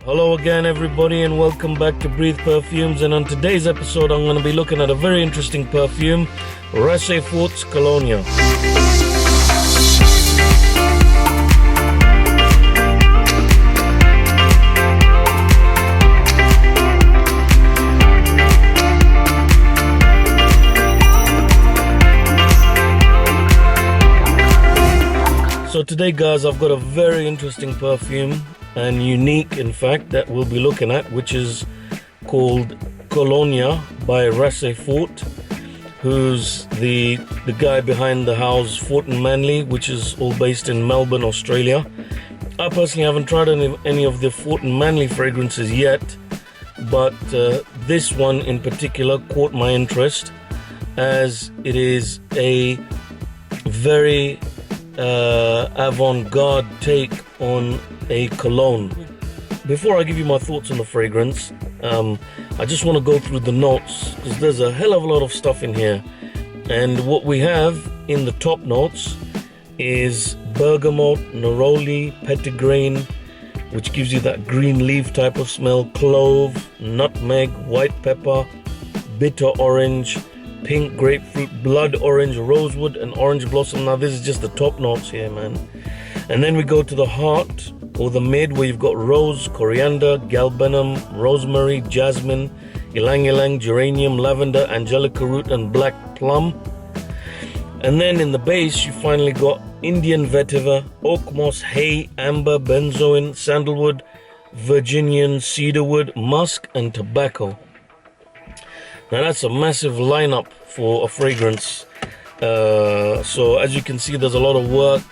Hello again everybody and welcome back to Breathe Perfumes, and on today's episode I'm going to be looking at a very interesting perfume, Rasei For Kolonya. So today guys, I've got a very interesting perfume and unique in fact that we'll be looking at, which is called Kolonya by Rasei For, who's the guy behind the house Fort and Manly, which is all based in Melbourne, Australia. I personally haven't tried any of the Fort and Manly fragrances yet, but this one in particular caught my interest as it is a very avant-garde take on a cologne. Before I give you my thoughts on the fragrance, I just want to go through the notes because there's a hell of a lot of stuff in here. And what we have in the top notes is bergamot, neroli, petitgrain, which gives you that green leaf type of smell, clove, nutmeg, white pepper, bitter orange, pink grapefruit, blood orange, rosewood, and orange blossom. Now this is just the top notes here, man. And then we go to the heart or the mid, where you've got rose, coriander, galbanum, rosemary, jasmine, ylang ylang, geranium, lavender, angelica root, and black plum. And then in the base you finally got Indian vetiver, oak moss, hay, amber, benzoin, sandalwood, Virginian, cedarwood, musk, and tobacco. Now that's a massive lineup for a fragrance. So as you can see, there's a lot of work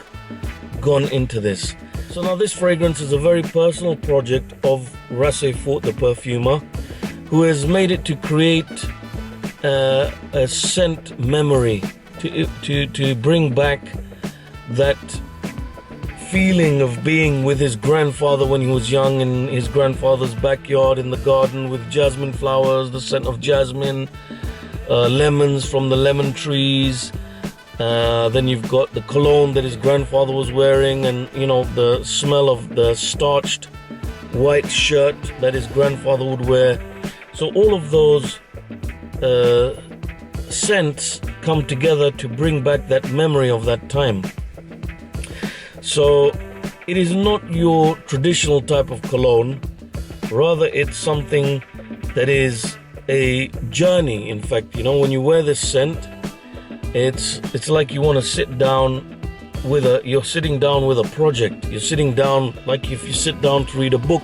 gone into this. So now this fragrance is a very personal project of Rasei For, the perfumer, who has made it to create a scent memory, to bring back that feeling of being with his grandfather when he was young in his grandfather's backyard in the garden with jasmine flowers, the scent of jasmine, lemons from the lemon trees. Then you've got the cologne that his grandfather was wearing, and you know, the smell of the starched white shirt that his grandfather would wear. So all of those scents come together to bring back that memory of that time. So it is not your traditional type of cologne, rather it's something that is a journey. In fact, you know, when you wear this scent, it's like you want to sit down with you're sitting down with a project. You're sitting down like if you sit down to read a book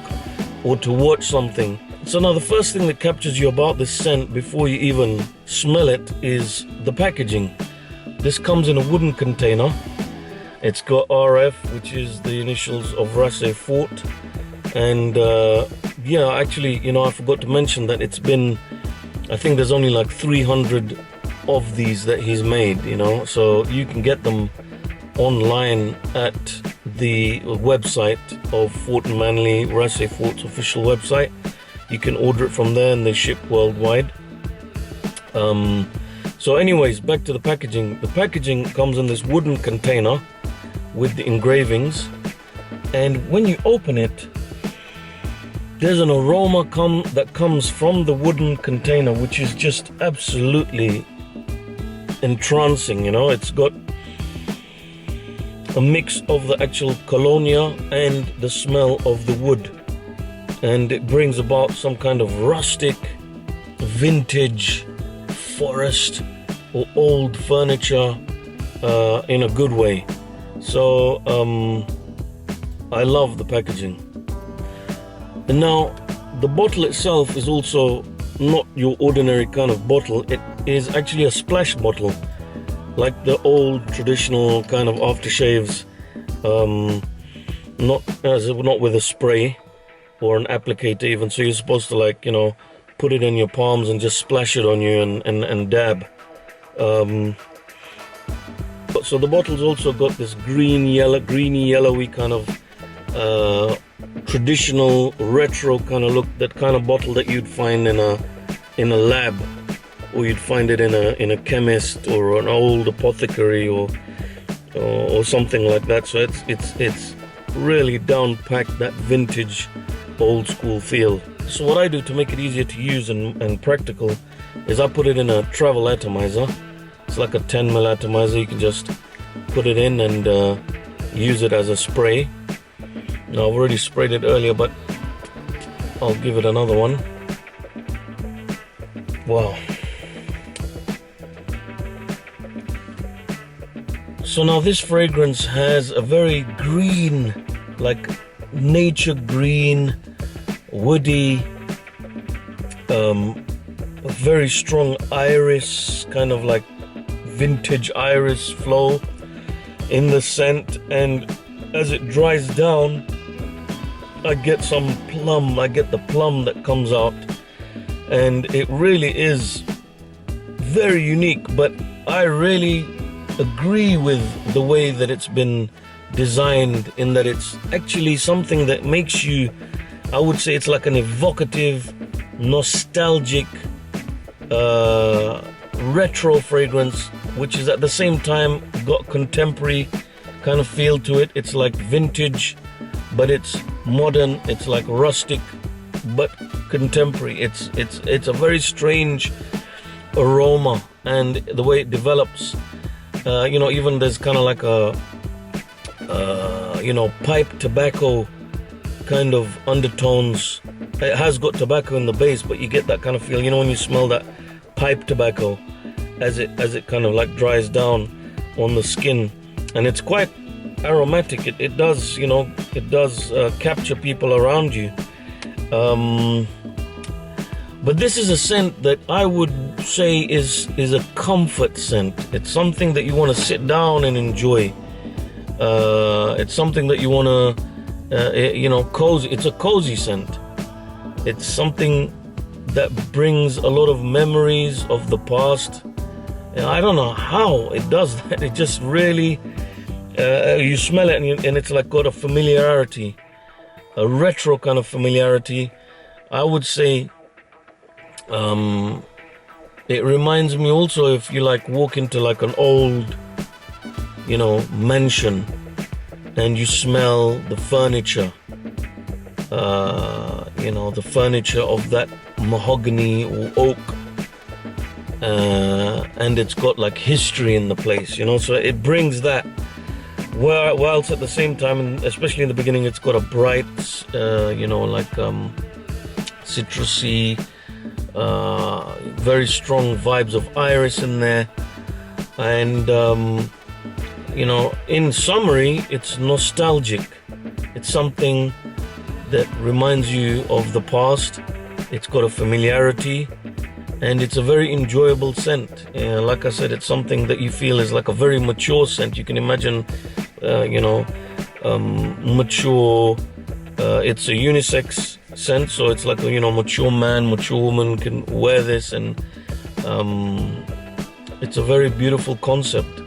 or to watch something. So now the first thing that captures you about this scent before you even smell it is the packaging. This comes in a wooden container. It's got RF, which is the initials of Rasei For. And yeah, actually, you know, I forgot to mention that it's been, I think there's only like 300 of these that he's made, you know, so you can get them online at the website of Fort and Manly, Rasei For's official website. You can order it from there and they ship worldwide. So anyways, back to the packaging. The packaging comes in this wooden container with the engravings, and when you open it, there's an aroma that comes from the wooden container which is just absolutely entrancing. You know, it's got a mix of the actual colonia and the smell of the wood, and it brings about some kind of rustic, vintage, forest or old furniture in a good way. So I love the packaging. And now the bottle itself is also not your ordinary kind of bottle. It is actually a splash bottle, like the old traditional kind of aftershaves, not with a spray or an applicator even. So you're supposed to, like, you know, put it in your palms and just splash it on you and dab. So the bottle's also got this greeny yellowy kind of traditional retro kind of look, that kind of bottle that you'd find in a lab, or you'd find it in a chemist or an old apothecary or something like that. So it's really down packed that vintage old school feel. So what I do to make it easier to use and practical is I put it in a travel atomizer. It's like a 10 ml atomizer. You can just put it in and use it as a spray. Now I've already sprayed it earlier, but I'll give it another one. Wow. So now this fragrance has a very green, like nature green, woody, a very strong iris, kind of like vintage iris flow in the scent. And as it dries down, I get some plum. I get the plum that comes out, and it really is very unique. But I really agree with the way that it's been designed, in that it's actually something that makes you, I would say it's like an evocative, nostalgic, retro fragrance, which is at the same time got contemporary kind of feel to it. It's like vintage, but it's modern. It's like rustic, but contemporary. It's a very strange aroma, and the way it develops, even there's kind of like a pipe tobacco kind of undertones. It has got tobacco in the base, but you get that kind of feel, when you smell that pipe tobacco as it kind of like dries down on the skin. And it's quite aromatic. It does capture people around you. But this is a scent that I would say is a comfort scent. It's something that you want to sit down and enjoy. It's something that you want to, cozy. It's a cozy scent. It's something that brings a lot of memories of the past. And I don't know how it does that. It just really, you smell it and it's like got a familiarity, a retro kind of familiarity. I would say it reminds me also, if you like walk into like an old, mansion, and you smell the furniture, the furniture of that mahogany or oak, and it's got like history in the place, so it brings that, whilst at the same time, and especially in the beginning, it's got a bright, citrusy, very strong vibes of iris in there. And in summary, it's nostalgic. It's something that reminds you of the past. It's got a familiarity, and it's a very enjoyable scent. Like I said, it's something that you feel is like a very mature scent. You can imagine, mature. It's a unisex scent, so it's like a mature man, mature woman can wear this, and it's a very beautiful concept.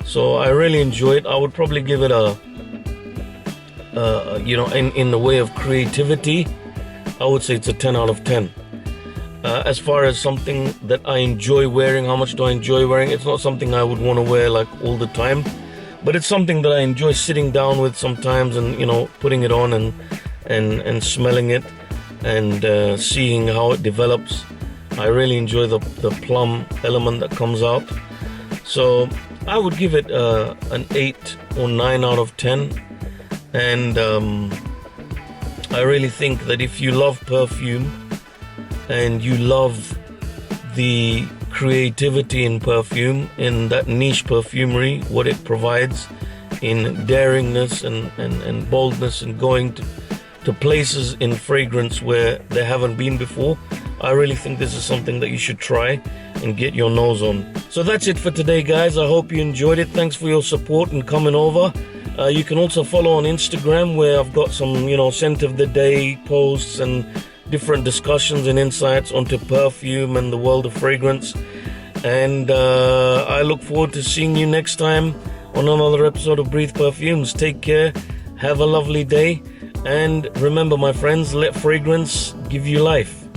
So I really enjoy it. I would probably give it in the way of creativity, I would say it's a 10 out of 10. As far as something that I enjoy wearing, how much do I enjoy wearing? It's not something I would want to wear like all the time, but it's something that I enjoy sitting down with sometimes, and putting it on and smelling it and seeing how it develops. I really enjoy the plum element that comes out. So I would give it an 8 or 9 out of 10. And I really think that if you love perfume and you love the creativity in perfume, in that niche perfumery, what it provides in daringness and boldness, and going to places in fragrance where they haven't been before, I really think this is something that you should try and get your nose on. So that's it for today, guys. I hope you enjoyed it. Thanks for your support and coming over. You can also follow on Instagram, where I've got some, scent of the day posts and different discussions and insights onto perfume and the world of fragrance. And I look forward to seeing you next time on another episode of Breathe Perfumes. Take care. Have a lovely day. And remember, my friends, let fragrance give you life.